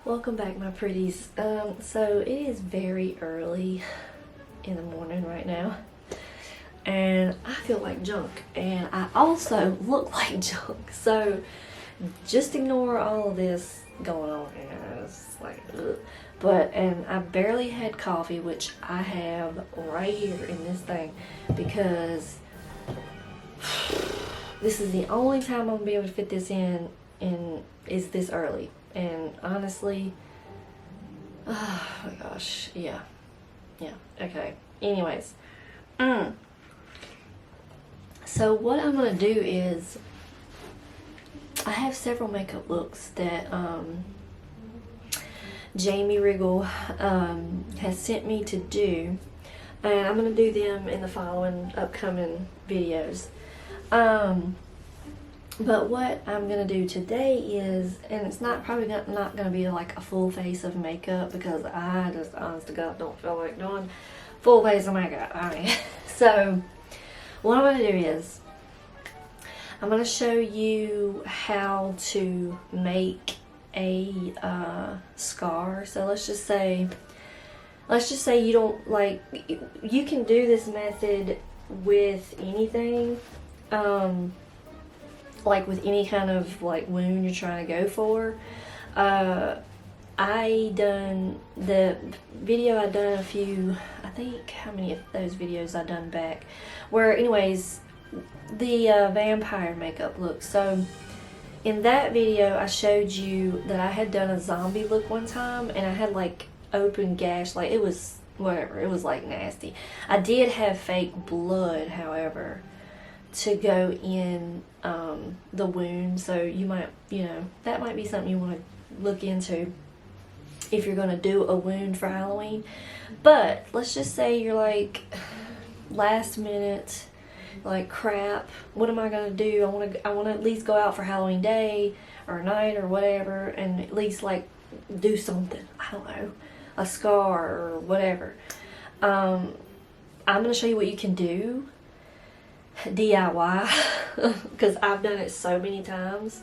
Welcome back, my pretties. So it is very early in the morning right now, and I feel like junk, and I also look like junk. So just ignore all of this going on here. It's like, ugh. And I barely had coffee, which I have right here in this thing, because this is the only time I'm gonna be able to fit this in is this early. And honestly, oh my gosh, yeah, okay. Anyways, so what I'm gonna do is, I have several makeup looks that Jamie Riggle has sent me to do, and I'm gonna do them in the following upcoming videos. But what I'm gonna do today is, and it's not gonna be like a full face of makeup, because I just honest to God don't feel like doing full face of makeup. So what I'm gonna do is I'm gonna show you how to make a scar. So let's just say you don't like, you can do this method with anything. Like with any kind of like wound you're trying to go for. I done the video, I done a few, I think how many of those videos I done back, where anyways the vampire makeup look. So in that video I showed you that I had done a zombie look one time, and I had like open gash, like it was whatever, it was like nasty. I did have fake blood, however, to go in the wound, so you might, that might be something you want to look into if you're going to do a wound for Halloween. But let's just say you're like last minute, like, crap, what am I going to do? I want to at least go out for Halloween day or night or whatever, and at least like do something, I don't know, a scar or whatever. I'm going to show you what you can do DIY because I've done it so many times.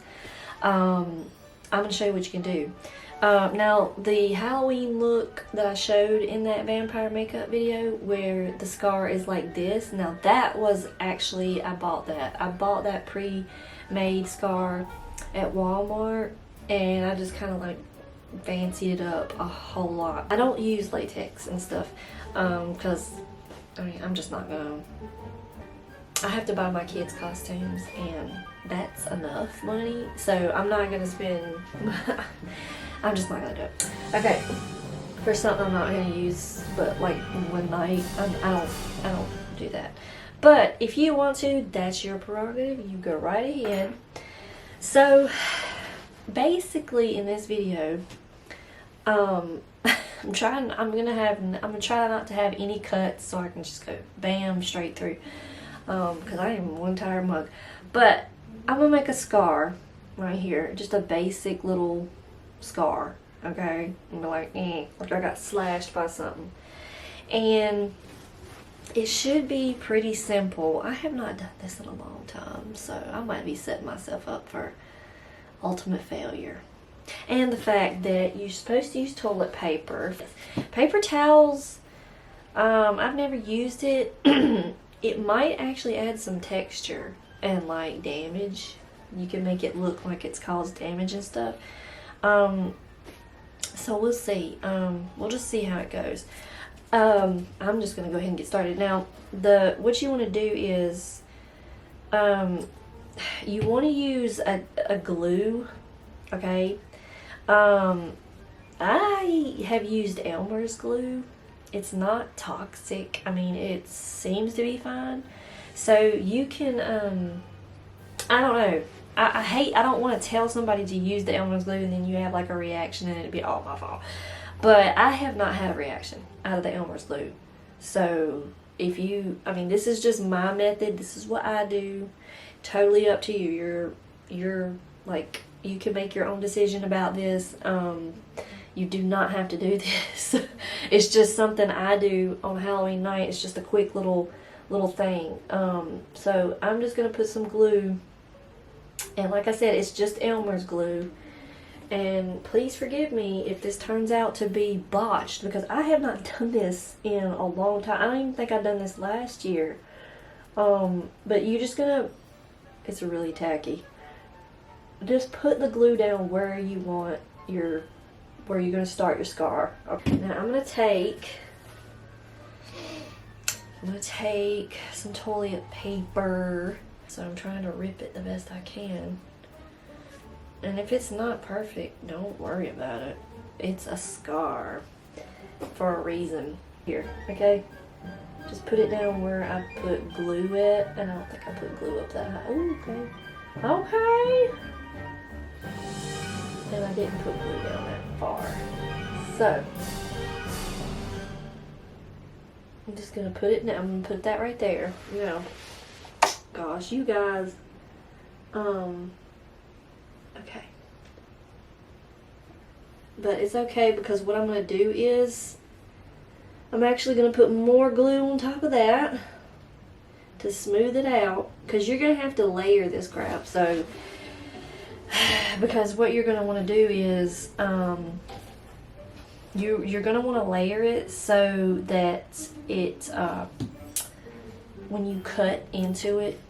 I'm going to show you what you can do. Now the Halloween look that I showed in that vampire makeup video, where the scar is like this, now that was actually, I bought that pre-made scar at Walmart, and I just kind of like fancied it up a whole lot. I don't use latex and stuff because I'm just not gonna, I have to buy my kids costumes, and that's enough money, so I'm not gonna spend I'm just not gonna do it. Okay, for something I'm not gonna use but like one night, I don't do that. But if you want to, that's your prerogative, you go right ahead. So basically in this video, I'm gonna try not to have any cuts, so I can just go bam straight through, because I am one tired mug. But I'm gonna make a scar right here, just a basic little scar, okay? And be like I got slashed by something, and it should be pretty simple. I have not done this in a long time, so I might be setting myself up for ultimate failure. And the fact that you're supposed to use toilet paper. Paper towels, I've never used it. It might actually add some texture and like damage. You can make it look like it's caused damage and stuff. So we'll see. We'll just see how it goes. I'm just gonna go ahead and get started. Now, what you want to do is, you want to use a glue, okay? I have used Elmer's glue. It's not toxic. I mean, it seems to be fine. So you can, I don't know. I don't want to tell somebody to use the Elmer's glue and then you have like a reaction and it'd be all my fault. But I have not had a reaction out of the Elmer's glue. So if you, this is just my method. This is what I do. Totally up to you. You're like, you can make your own decision about this. You do not have to do this. It's just something I do on Halloween night. It's just a quick little thing. So I'm just gonna put some glue, and like I said, it's just Elmer's glue, And please forgive me if this turns out to be botched, because I have not done this in a long time. I don't even think I've done this last year. But you're just gonna, it's really tacky. Just put the glue down where you want where you're gonna start your scar. Okay, now I'm gonna take some toilet paper. So I'm trying to rip it the best I can. And if it's not perfect, don't worry about it. It's a scar for a reason. Here, okay? Just put it down where I put glue at. And I don't think I put glue up that high. Ooh, okay. Okay. And I didn't put glue down that far. So, I'm just gonna put it down. I'm gonna put that right there. You know, gosh, you guys. Okay. But it's okay, because what I'm going to do is I'm actually going to put more glue on top of that to smooth it out, because you're going to have to layer this crap. So, because what you're going to want to do is you're going to want to layer it so that it when you cut into it,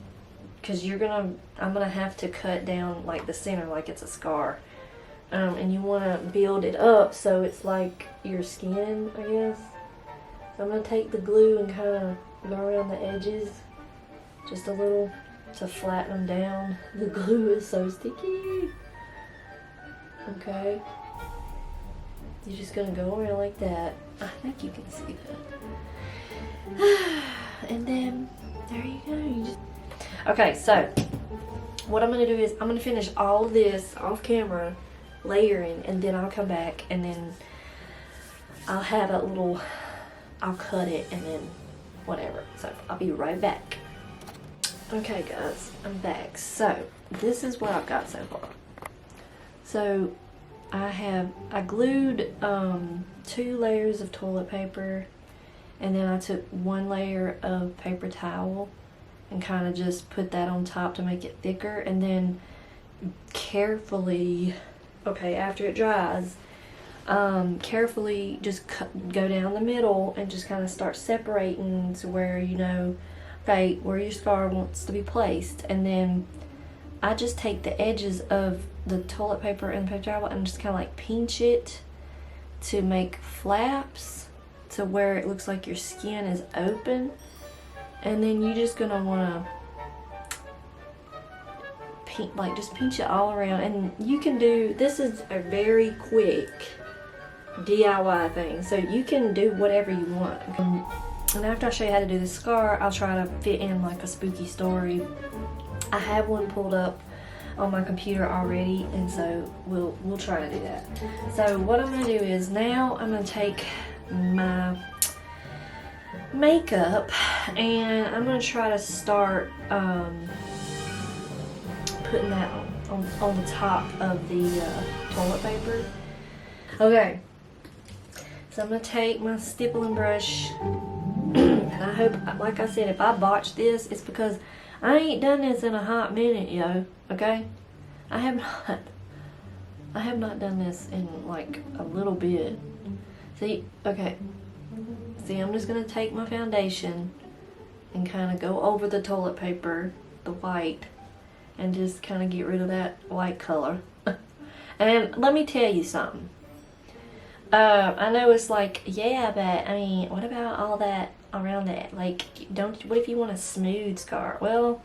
because I'm gonna have to cut down like the center like it's a scar, and you want to build it up so it's like your skin, I guess. So I'm gonna take the glue and kind of go around the edges just a little to flatten them down. The glue is so sticky. Okay, you're just gonna go around like that. I think you can see that. And then there you go. You just okay, so what I'm going to do is I'm going to finish all of this off camera, layering, and then I'll come back and then I'll have a little, I'll cut it and then whatever. So I'll be right back. Okay guys, I'm back. So this is what I've got so far. So I glued 2 layers of toilet paper, and then I took 1 layer of paper towel and kind of just put that on top to make it thicker, and then carefully, okay, after it dries, carefully just go down the middle and just kind of start separating to where you know, okay, where your scar wants to be placed. And then I just take the edges of the toilet paper and the paper towel and just kind of like pinch it to make flaps to where it looks like your skin is open. And then you're just gonna wanna just pinch it all around. And you can do, this is a very quick DIY thing, so you can do whatever you want. And after I show you how to do the scar, I'll try to fit in like a spooky story. I have one pulled up on my computer already, and so we'll try to do that. So what I'm gonna do is now I'm gonna take my makeup and I'm gonna try to start putting that on the top of the toilet paper. Okay, so I'm gonna take my stippling brush, and I hope, like I said, if I botch this, it's because I ain't done this in a hot minute, yo. Okay, I have not done this in like a little bit. See, okay. See, I'm just gonna take my foundation and kind of go over the toilet paper, the white, and just kind of get rid of that white color. And let me tell you something. I know it's like, yeah, but I mean, what about all that around that? Like, what if you want a smooth scar? Well,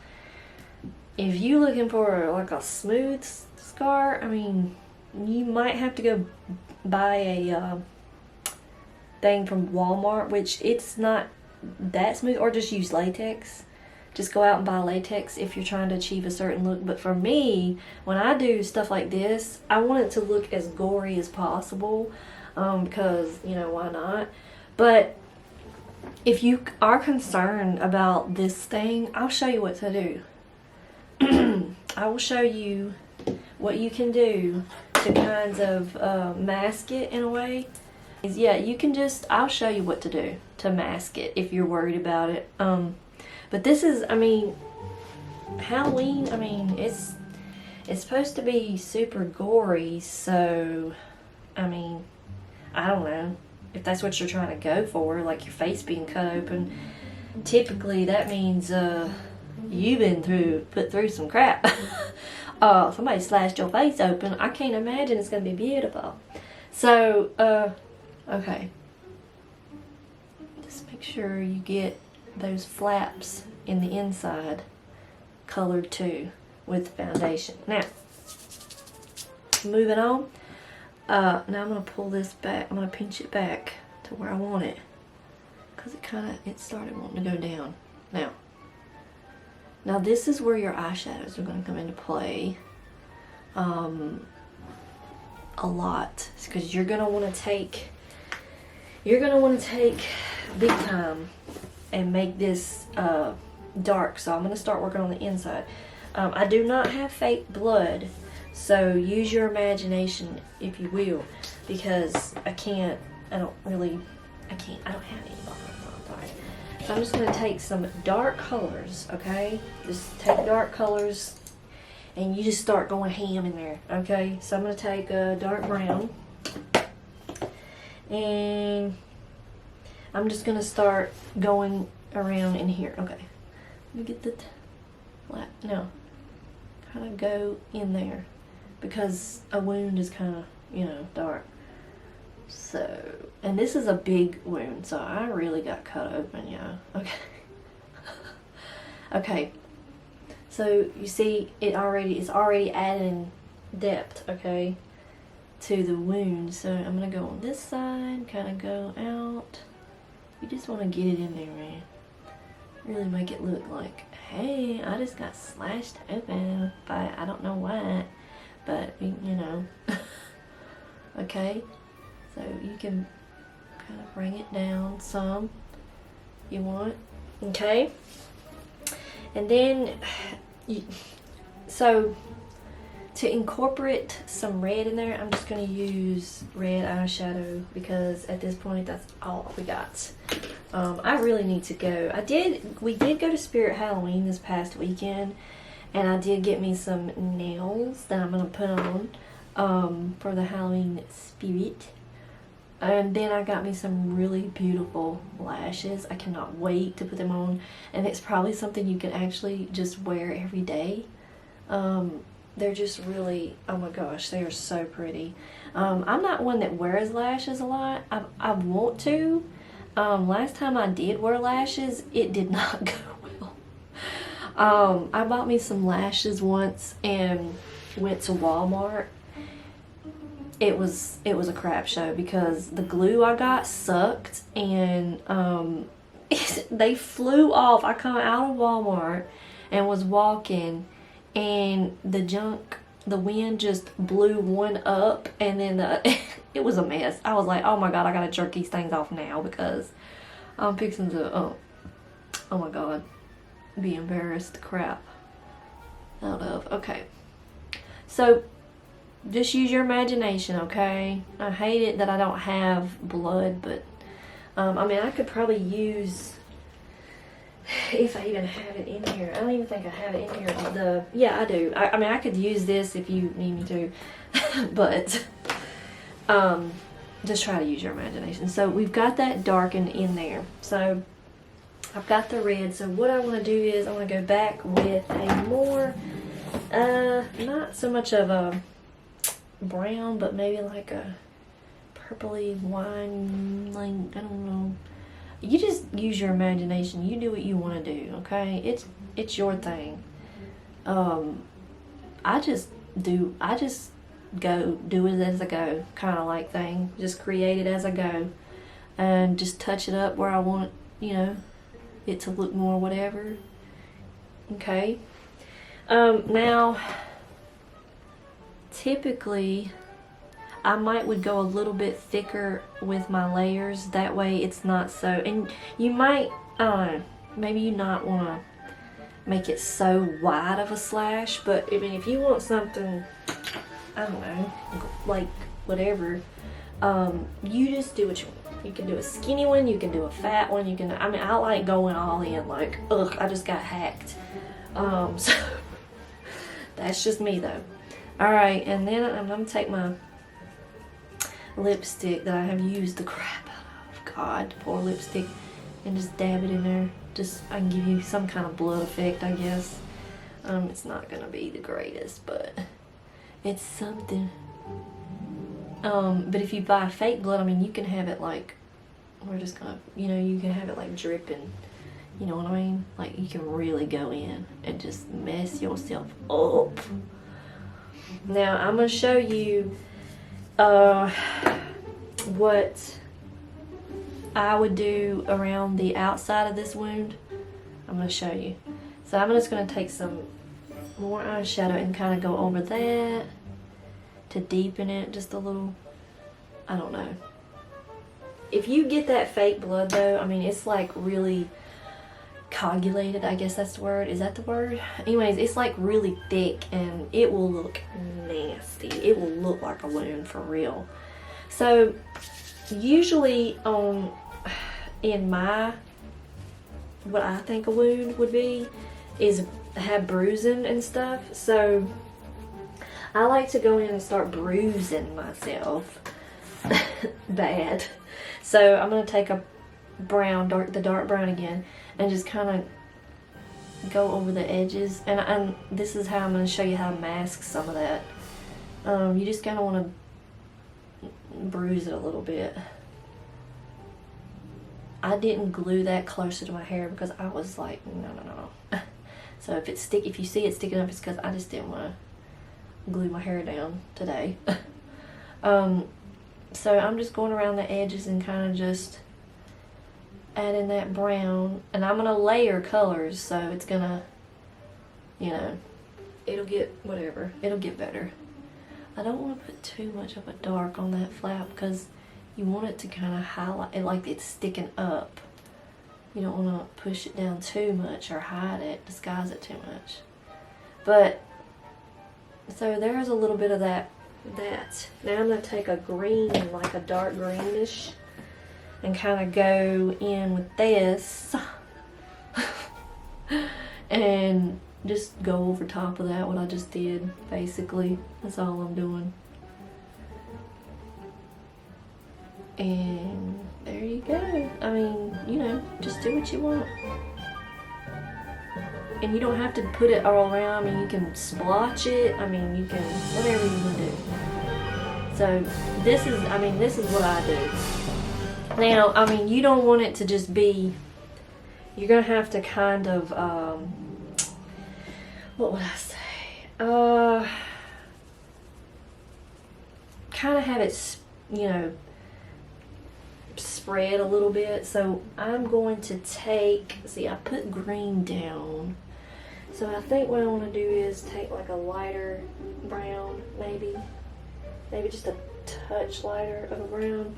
if you're looking for like a smooth scar, I mean, you might have to go buy a thing from Walmart, which it's not that smooth, or just use latex. Just go out and buy latex if you're trying to achieve a certain look. But for me, when I do stuff like this, I want it to look as gory as possible, because, you know, why not? But if you are concerned about this thing, I'll show you what to do. I will show you what you can do to kind of mask it in a way. Yeah, you can just, I'll show you what to do to mask it if you're worried about it. But this is, I mean, Halloween, I mean, it's it's supposed to be super gory, so, I mean, I don't know. If that's what you're trying to go for, like your face being cut open, typically that means, you've been put through some crap. Somebody slashed your face open. I can't imagine it's going to be beautiful. So, okay. Just make sure you get those flaps in the inside colored too with the foundation. Now, moving on. Now I'm going to pull this back. I'm going to pinch it back to where I want it. Because it started wanting to go down. Now this is where your eyeshadows are going to come into play. A lot. Because you're going to want to take big time and make this dark. So I'm going to start working on the inside. I do not have fake blood, so use your imagination if you will, because I don't have any. So I'm just going to take some dark colors, okay? Just take dark colors and you just start going ham in there, okay? So I'm going to take a dark brown and I'm just going to start going around in here, okay? Let me get the now, kind of go in there because a wound is kind of, you know, dark. So, and this is a big wound, so I really got cut open, yeah. Okay. Okay. So you see, it's already adding depth, okay, to the wound. So I'm gonna go on this side, kind of go out. You just want to get it in there, man. Really make it look like, hey, I just got slashed open by I don't know what, but you know. Okay. So you can kind of bring it down some you want, okay? And then, so to incorporate some red in there, I'm just going to use red eyeshadow because at this point that's all we got. I really need to go. We did go to Spirit Halloween this past weekend, and I did get me some nails that I'm going to put on for the Halloween spirit. And then I got me some really beautiful lashes. I cannot wait to put them on. And it's probably something you can actually just wear every day. They're just really, oh my gosh, they are so pretty. I'm not one that wears lashes a lot. I want to. Last time I did wear lashes, it did not go well. I bought me some lashes once and went to Walmart. It was a crap show because the glue I got sucked and they flew off. I come out of Walmart and was walking and the wind just blew one up and then it was a mess. I was like, oh my god, I gotta jerk these things off now because I'm fixing to, oh my god, be embarrassed the crap out of. Okay, so just use your imagination, okay? I hate it that I don't have blood, but I mean, I could probably use, if I even have it in here. I don't even think I have it in here. Yeah, I do. I mean, I could use this if you need me to, but just try to use your imagination. So we've got that darkened in there. So I've got the red. So what I want to do is I want to go back with a more, not so much of a brown, but maybe like a purpley wine, like, I don't know. You just use your imagination. You do what you want to do, okay? It's your thing. I just go do it as I go, kind of like thing. Just create it as I go and just touch it up where I want, you know, it to look more whatever. Okay. Now typically I would go a little bit thicker with my layers, that way it's not so, and you might maybe you not want to make it so wide of a slash, but I mean if you want something, I don't know, like whatever, you just do what you want. You can do a skinny one, you can do a fat one, you can, I mean I like going all in, like, ugh, I just got hacked, so that's just me though. Alright, and then I'm going to take my lipstick that I have used the crap out of. God, poor lipstick. And just dab it in there. Just, I can give you some kind of blood effect, I guess. It's not going to be the greatest, but it's something. But if you buy fake blood, I mean, you can have it like, we're just gonna, you know, you can have it like dripping. You know what I mean? Like, you can really go in and just mess yourself up. Now, I'm gonna show you what I would do around the outside of this wound. I'm gonna show you. So I'm just gonna take some more eyeshadow and kind of go over that to deepen it just a little. I don't know. If you get that fake blood though, I mean, it's like really coagulated, I guess that's the word. Is that the word? Anyways, it's like really thick and it will look nasty. It will look like a wound for real. So usually in my, what I think a wound would be is have bruising and stuff. So I like to go in and start bruising myself bad. So I'm going to take a brown, the dark brown again, and just kind of go over the edges. And this is how I'm going to show you how to mask some of that. You just kind of want to bruise it a little bit. I didn't glue that closer to my hair because I was like, no. So if you see it sticking up, it's because I just didn't want to glue my hair down today. So I'm just going around the edges and kind of just adding that brown. And I'm going to layer colors, so it's going to, you know, it'll get whatever. It'll get better. I don't want to put too much of a dark on that flap because you want it to kind of highlight it like it's sticking up. You don't want to push it down too much or hide it, disguise it too much. But, so there's a little bit of that. Now I'm going to take a green, like a dark greenish, and kind of go in with this. And just go over top of that, what I just did, basically. That's all I'm doing. And there you go. I mean, you know, just do what you want. And you don't have to put it all around. I mean, you can splotch it. I mean, you can, whatever you want to do. So this is what I do. Now, I mean, you don't want it to just be, you're going to have to kind of, what would I say? Kind of have it, you know, spread a little bit. So I'm going to take, see, I put green down. So I think what I want to do is take like a lighter brown, maybe just a touch lighter of a brown,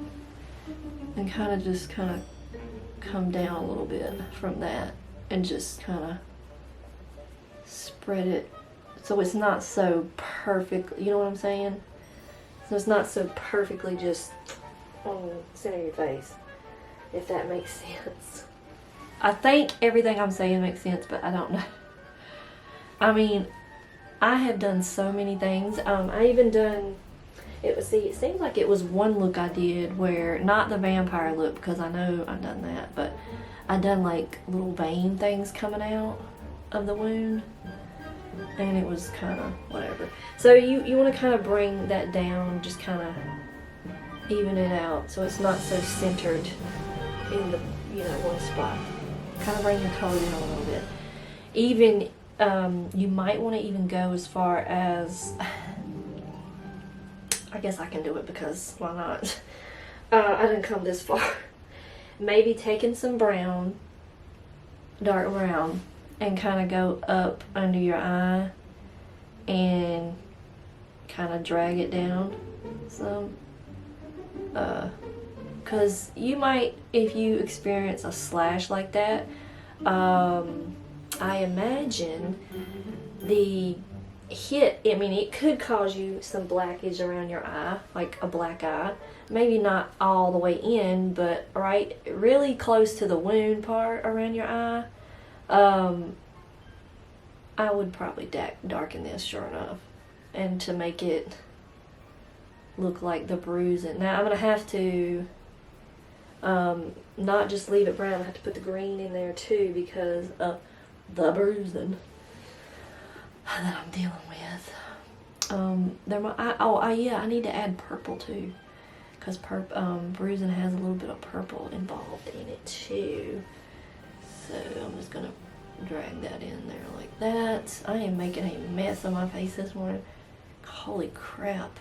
and kind of come down a little bit from that and just kind of spread it so it's not so perfect, you know what I'm saying? So it's not so perfectly just on the center of your face, if that makes sense. I think everything I'm saying makes sense, but I don't know. I mean, I have done so many things. I even done, it seems like it was one look I did where, not the vampire look because I know I've done that, but I done like little vein things coming out of the wound, and it was kind of whatever. So you want to kind of bring that down, just kind of even it out so it's not so centered in the, you know, one spot. Kind of bring your color down a little bit. Even you might want to even go as far as, I guess I can do it because why not? I didn't come this far. Maybe taking some brown, dark brown, and kind of go up under your eye and kind of drag it down some. Because you might, if you experience a slash like that, I imagine the hit, I mean, it could cause you some blackage around your eye, like a black eye. Maybe not all the way in, but right really close to the wound part around your eye. I would probably darken this, sure enough. and to make it look like the bruising. Now I'm gonna have to not just leave it brown, I have to put the green in there too because of the bruising that I'm dealing with. Yeah, I need to add purple too, because bruising has a little bit of purple involved in it too. So I'm just gonna drag that in there like that. I am making a mess of my face this morning. Holy crap.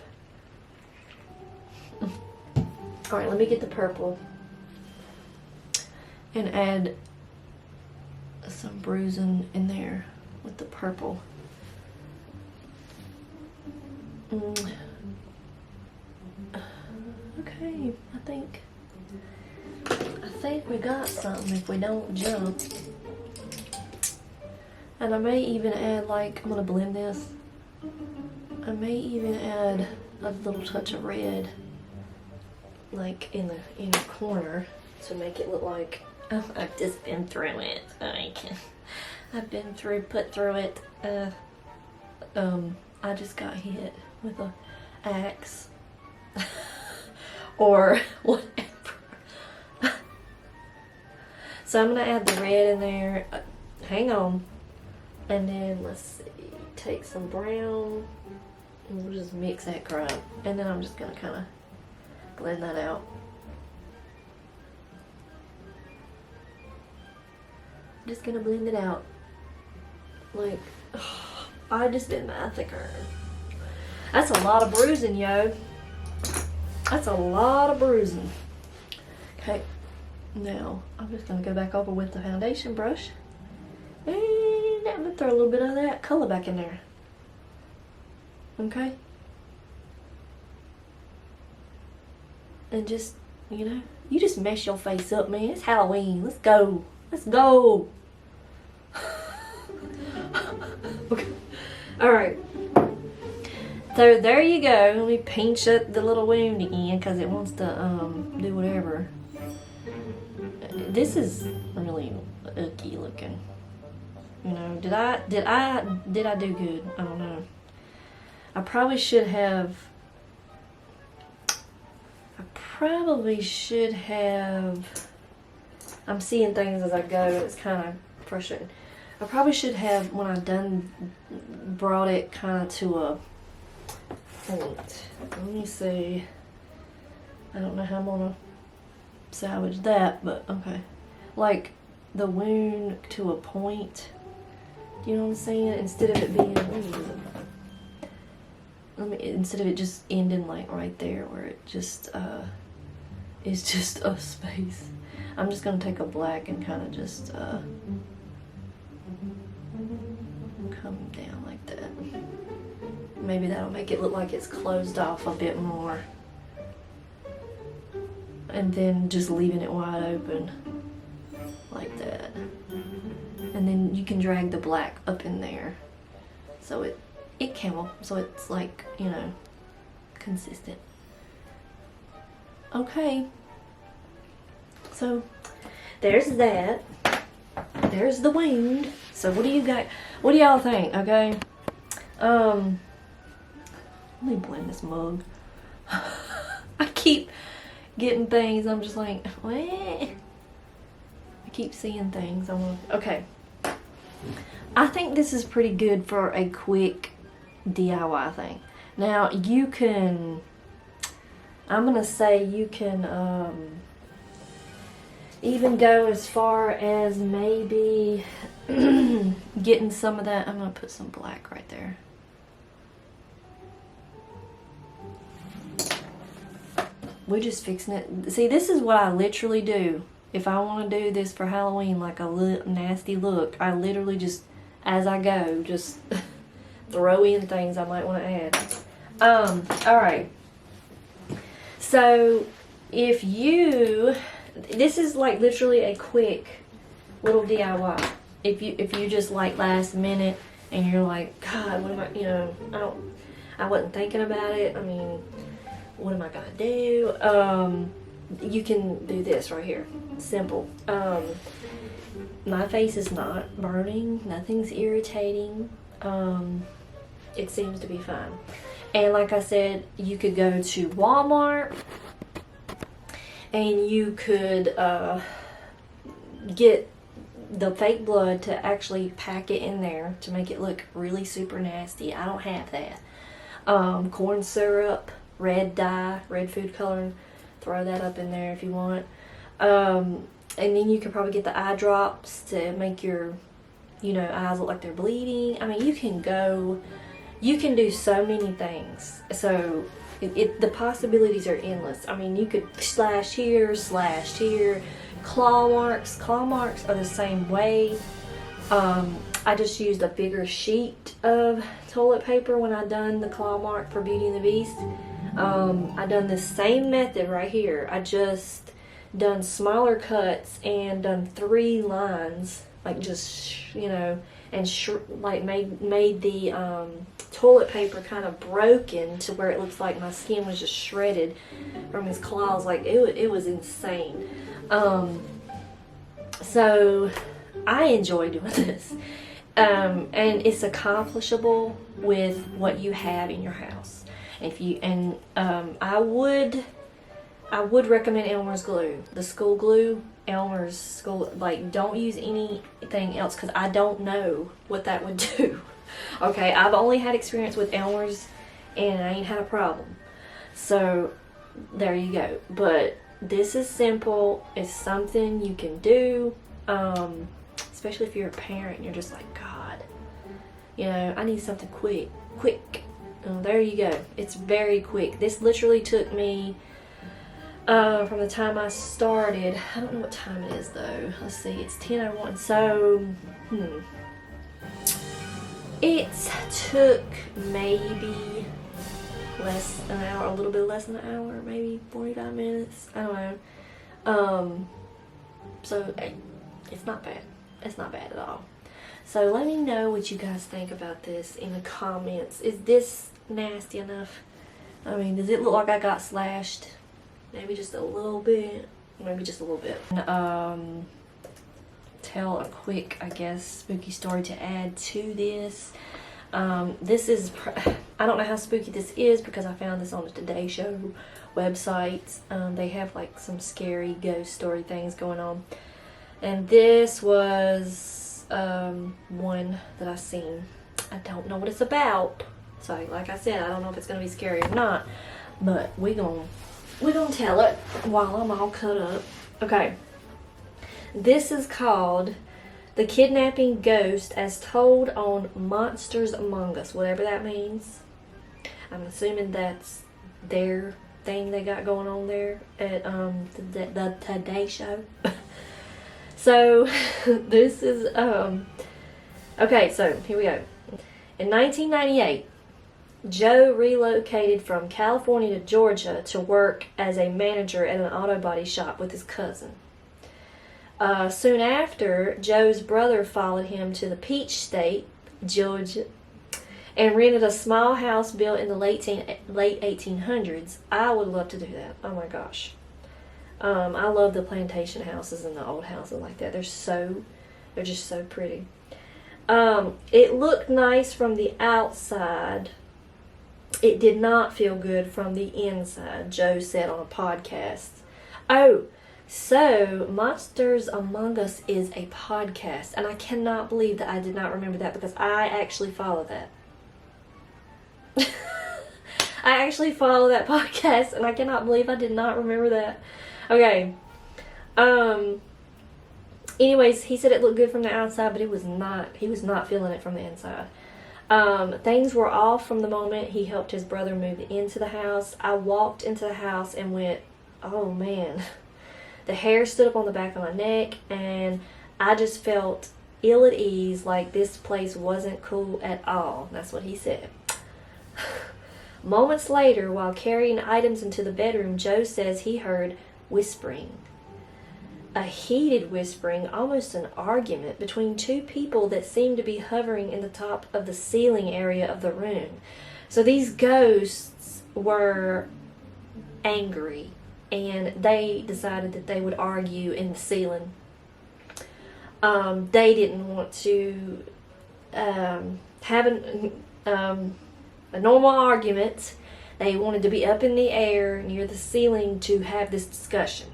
Alright, let me get the purple and add some bruising in there with the purple. Okay, I think we got something if we don't jump. And I may even add, like, I'm gonna blend this. I may even add a little touch of red, like in the inner corner, to make it look like, oh, I've just been through it. I've been put through it. I just got hit with a axe or whatever. So I'm gonna add the red in there. Hang on. And then let's see, take some brown and we'll just mix that crap. And then I'm just gonna kind of blend that out. Just gonna blend it out. Like, I just did massacre. That's a lot of bruising, yo. That's a lot of bruising. Okay, now I'm just gonna go back over with the foundation brush. And I'm gonna throw a little bit of that color back in there. Okay? And just, you know, you just mess your face up, man. It's Halloween. Let's go. Let's go. Okay. Alright. So there you go. Let me pinch up the little wound again because it wants to do whatever. This is really icky looking. You know, did I do good? I don't know. I probably should have. I'm seeing things as I go. It's kind of frustrating. I probably should have, when I'm done, brought it kind of to a point. Let me see. I don't know how I'm gonna salvage that, but okay. Like the wound to a point. Do you know what I'm saying? Instead of it being, instead of it just ending like right there where it just is just a space. I'm just gonna take a black and kind of just come down like that. Maybe that'll make it look like it's closed off a bit more. And then just leaving it wide open like that. And then you can drag the black up in there so it so it's like, you know, consistent. Okay, so there's that. There's the wound. So what do you got? What do y'all think? Okay, let me blend this mug. I keep getting things. I'm just like, what? I keep seeing things. Okay. I think this is pretty good for a quick DIY thing. Now you can, I'm gonna say you can even go as far as maybe getting some of that. I'm gonna put some black right there. We're just fixing it. See, this is what I literally do. If I want to do this for Halloween, like a nasty look, I literally just, as I go, just throw in things I might want to add. Alright. So, if you, this is like literally a quick little DIY. If you just like last minute and you're like, God, what am I, you know, I wasn't thinking about it. I mean, what am I gonna do? You can do this right here. Simple. My face is not burning. Nothing's irritating. It seems to be fine. And like I said, you could go to Walmart and you could get the fake blood to actually pack it in there to make it look really super nasty. I don't have that. Corn syrup, red dye, red food coloring, throw that up in there if you want. And then you can probably get the eye drops to make your, eyes look like they're bleeding. I mean, you can do so many things. So the possibilities are endless. I mean, you could slash here. Claw marks are the same way. I just used a bigger sheet of toilet paper when I done the claw mark for Beauty and the Beast. I done the same method right here. I just done smaller cuts and done 3 lines, like just, and like made the toilet paper kind of broken to where it looks like my skin was just shredded from his claws. Like it was insane. So I enjoy doing this. And it's accomplishable with what you have in your house. I would recommend Elmer's glue, the school glue. Elmer's school, like, don't use anything else because I don't know what that would do. Okay, I've only had experience with Elmer's and I ain't had a problem. So there you go. But this is simple. It's something you can do. Especially if you're a parent and you're just like, God, I need something quick. There you go. It's very quick. This literally took me from the time I started. I don't know what time it is though. Let's see, it's 10:01. So it took maybe less than an hour, a little bit less than an hour, maybe 45 minutes. I don't know. So it's not bad. It's not bad at all. So let me know what you guys think about this in the comments. Is this nasty enough? I mean, does it look like I got slashed? Maybe just a little bit. Maybe just a little bit. And, tell a quick, I guess, spooky story to add to this. This is, I don't know how spooky this is because I found this on the Today Show website. They have like some scary ghost story things going on. And this was one that I seen. I don't know what it's about. So like I said, I don't know if it's going to be scary or not. But we're gonna tell it while I'm all cut up. Okay. This is called The Kidnapping Ghost as Told on Monsters Among Us. Whatever that means. I'm assuming that's their thing they got going on there at the Today Show. So this is okay, so here we go. In 1998, Joe relocated from California to Georgia to work as a manager at an auto body shop with his cousin. Soon after, Joe's brother followed him to the Peach State, Georgia, and rented a small house built in the late 1800s. I would love to do that. Oh my gosh. I love the plantation houses and the old houses like that. They're just so pretty. It looked nice from the outside. It did not feel good from the inside, Joe said on a podcast. Oh, so Monsters Among Us is a podcast, and I cannot believe that I did not remember that because I actually follow that. I actually follow that podcast, and I cannot believe I did not remember that. Okay. Anyways, he said it looked good from the outside, but he was not feeling it from the inside. Things were off from the moment he helped his brother move into the house. I walked into the house and went, oh man. The hair stood up on the back of my neck, and I just felt ill at ease, like this place wasn't cool at all. That's what he said. Moments later, while carrying items into the bedroom, Joe says he heard whispering. A heated whispering, almost an argument, between two people that seemed to be hovering in the top of the ceiling area of the room. So these ghosts were angry, and they decided that they would argue in the ceiling. They didn't want to a normal argument. They wanted to be up in the air near the ceiling to have this discussion.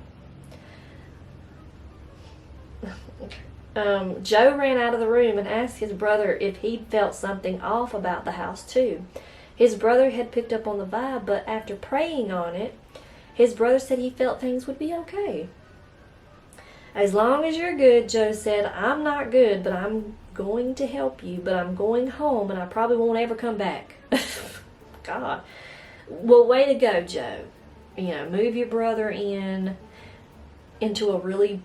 Joe ran out of the room and asked his brother if he'd felt something off about the house too. His brother had picked up on the vibe, but after praying on it, his brother said he felt things would be okay. As long as you're good, Joe said, I'm not good, but I'm going to help you, but I'm going home and I probably won't ever come back. God. Well, way to go, Joe. You know, move your brother into a really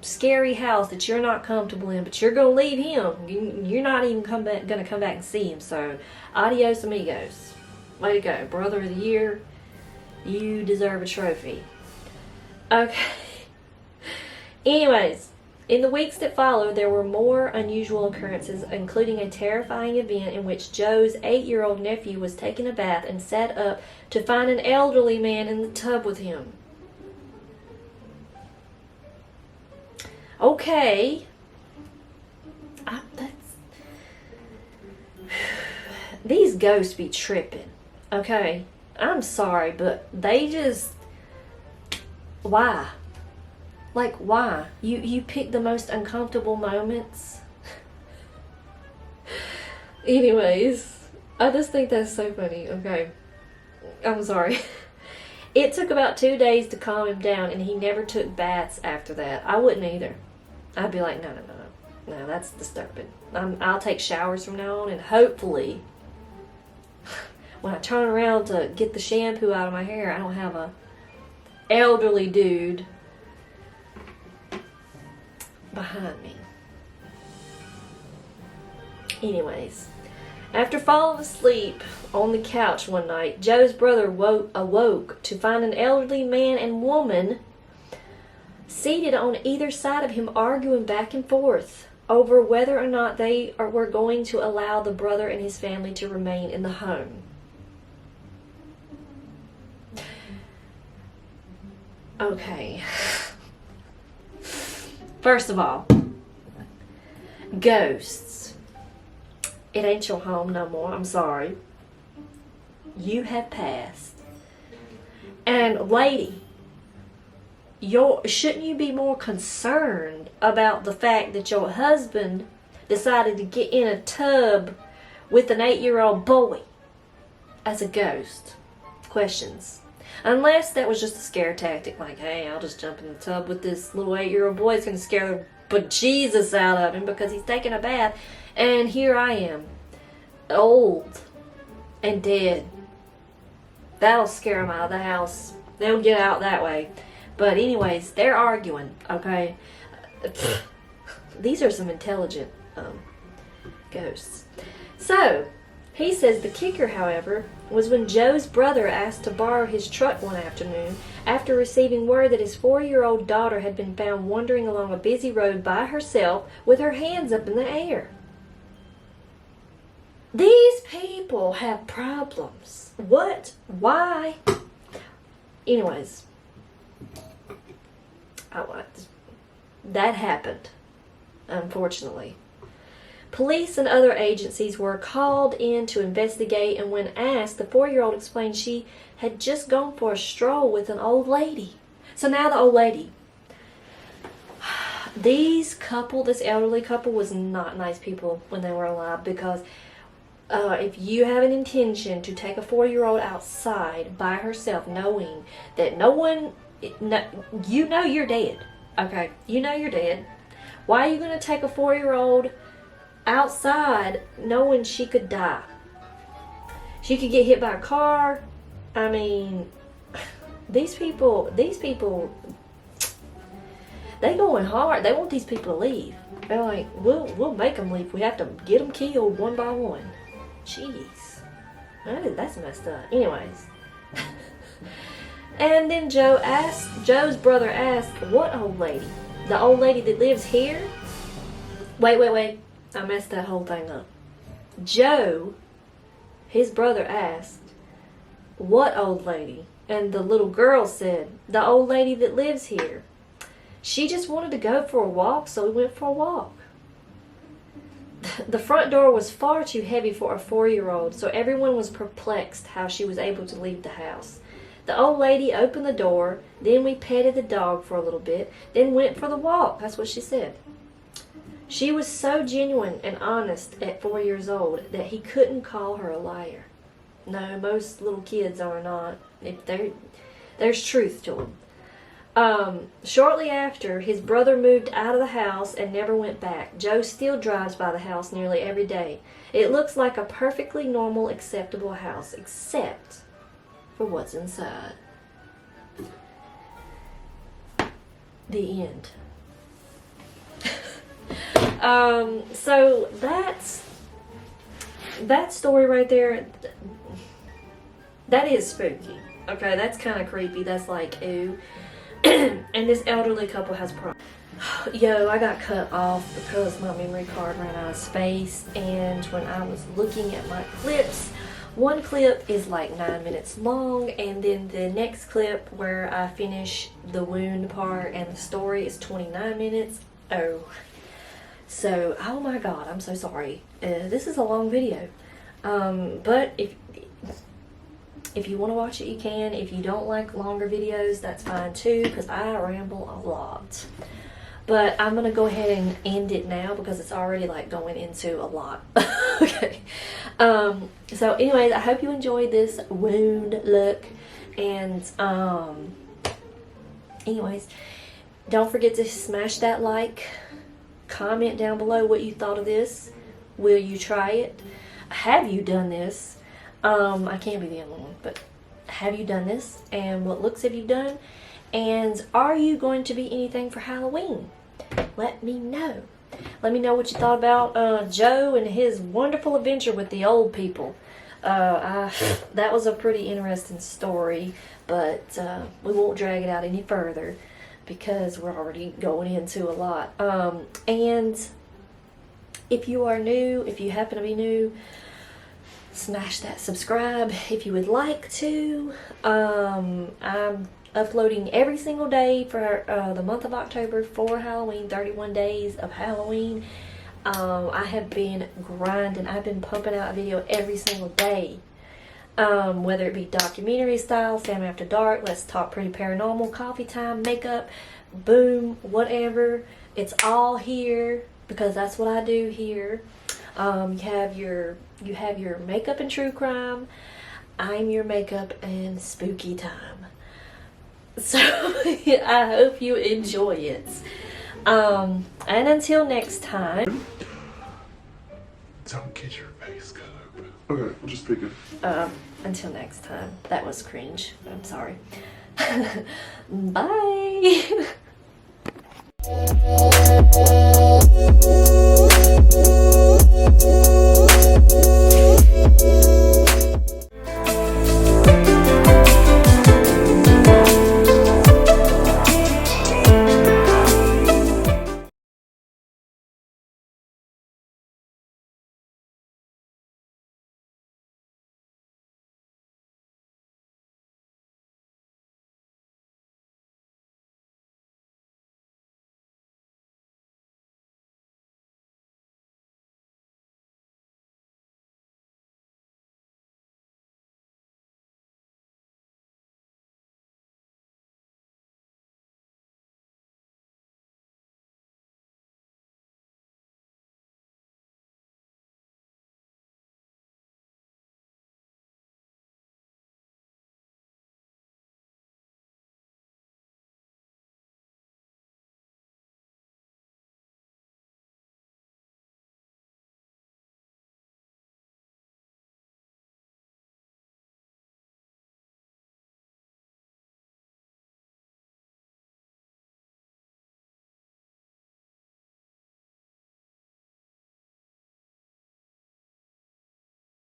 scary house that you're not comfortable in, but you're going to leave him. You're not even going to come back and see him. So, adios amigos. Way to go. Brother of the year. You deserve a trophy. Okay. Anyways, in the weeks that followed, there were more unusual occurrences, including a terrifying event in which Joe's 8-year-old nephew was taking a bath and sat up to find an elderly man in the tub with him. Okay. These ghosts be tripping. Okay. I'm sorry, but they just... Why? Like, why? You pick the most uncomfortable moments. Anyways, I just think that's so funny. Okay. I'm sorry. It took about 2 days to calm him down, and he never took baths after that. I wouldn't either. I'd be like, no, that's disturbing. I'll take showers from now on, and hopefully, when I turn around to get the shampoo out of my hair, I don't have a elderly dude behind me. Anyways, after falling asleep on the couch one night, Joe's brother awoke to find an elderly man and woman seated on either side of him, arguing back and forth over whether or not they were going to allow the brother and his family to remain in the home. Okay. First of all, ghosts. It ain't your home no more. I'm sorry. You have passed. And lady, shouldn't you be more concerned about the fact that your husband decided to get in a tub with an 8-year-old boy as a ghost? Questions. Unless that was just a scare tactic, like, hey, I'll just jump in the tub with this little 8-year-old boy. It's going to scare the bejesus out of him because he's taking a bath. And here I am, old and dead. That'll scare them out of the house. They'll get out that way. But anyways, they're arguing, okay? These are some intelligent ghosts. So, he says the kicker, however, was when Joe's brother asked to borrow his truck one afternoon after receiving word that his 4-year-old daughter had been found wandering along a busy road by herself with her hands up in the air. These people have problems. What? Why? Anyways, that happened, unfortunately. Police and other agencies were called in to investigate, and when asked, the 4-year-old explained she had just gone for a stroll with an old lady. So now the old lady. This elderly couple was not nice people when they were alive, because if you have an intention to take a 4-year-old outside by herself, knowing that you know you're dead. Okay, you know you're dead. Why are you going to take a 4-year-old outside knowing she could die? She could get hit by a car. I mean, these people, they going hard. They want these people to leave. They're like, we'll make them leave. We have to get them killed one by one. Jeez, that's messed up. Anyways, and then Joe's brother asked, "What old lady? The old lady that lives here?" Wait. I messed that whole thing up. Joe, his brother, asked, "What old lady?" And the little girl said, "The old lady that lives here. She just wanted to go for a walk, so we went for a walk." The front door was far too heavy for a 4-year-old, so everyone was perplexed how she was able to leave the house. The old lady opened the door, then we petted the dog for a little bit, then went for the walk. That's what she said. She was so genuine and honest at 4 years old that he couldn't call her a liar. No, most little kids are not. There's truth to them. Shortly after, his brother moved out of the house and never went back. Joe still drives by the house nearly every day. It looks like a perfectly normal, acceptable house, except for what's inside. The end. So that story right there, that is spooky. Okay, that's kind of creepy. That's like, ew. And this elderly couple has problems. Yo, I got cut off because my memory card ran out of space, and when I was looking at my clips, one clip is like 9 minutes long, and then the next clip where I finish the wound part and the story is 29 minutes. So, oh my god, I'm so sorry. This is a long video. But if you want to watch it, you can. If you don't like longer videos, that's fine too, because I ramble a lot. But I'm going to go ahead and end it now because it's already like going into a lot. Okay. So anyways, I hope you enjoyed this wound look. And anyways, don't forget to smash that like. Comment down below what you thought of this. Will you try it? Have you done this? I can't be the only one, but have you done this? And what looks have you done? And are you going to be anything for Halloween? Let me know. Let me know what you thought about Joe and his wonderful adventure with the old people. That was a pretty interesting story, but we won't drag it out any further because we're already going into a lot. And if you are new, if you happen to be new, smash that subscribe if you would like to. I'm uploading every single day for the month of October for Halloween, 31 days of Halloween. I have been grinding. I've been pumping out a video every single day. Whether it be documentary style, Family After Dark, Let's Talk Pretty Paranormal, Coffee Time, Makeup, Boom, whatever. It's all here because that's what I do here. You have your makeup and true crime. I'm your makeup and spooky time. So I hope you enjoy it. And until next time. Don't get your face cut open. Okay, I'm just speaking. Until next time. That was cringe. I'm sorry. Bye.